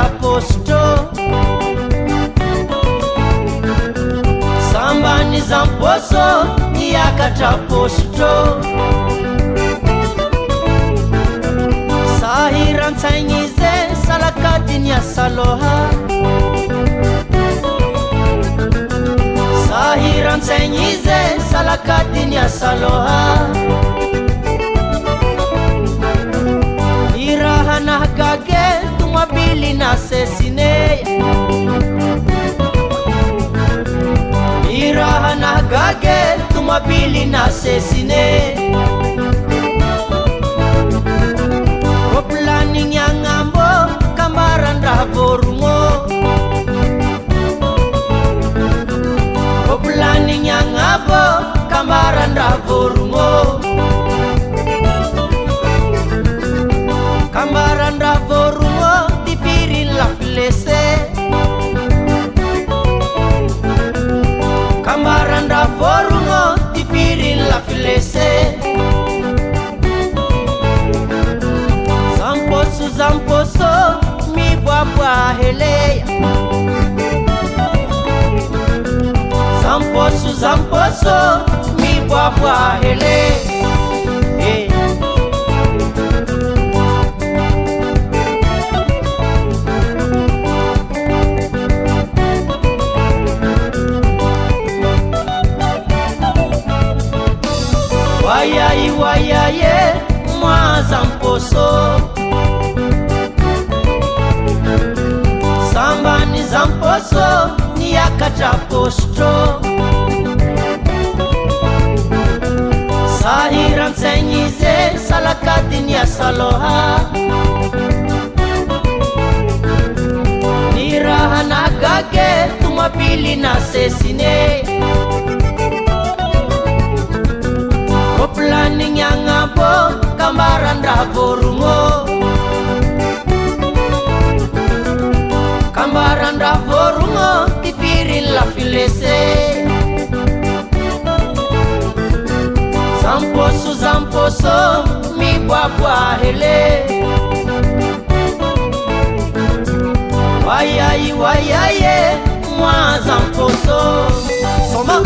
posto Sambani zamposo Niakatra posto Sahiran tsaingize Salakadinya saloha Sahiran tsaingize Salakadinya saloha Irahana kage tumabili na sesine Irahana kage tumabili na sesine Oplani nyangambo kamaran ravorungo Oplani nyangambo kamaran ravorungo Kamaran ravorungo dipirin la flese Kamaran ravorungo dipirin la flese Zamposo mi bwabwa heleya Zamposo mi bwabwa heleya hey. Wayaye mwa zamposo Sambani zamposo Niakatra posto Sahiran tsaingize Salakadinya saloha Nirahana gage tumabili na sesine Oplani nyangambo Kamaran ravorungo Kamaran ravorungo Tipirin la filese Zamposo Mi bwabwa hele Wayaye Mwa zamposo Soma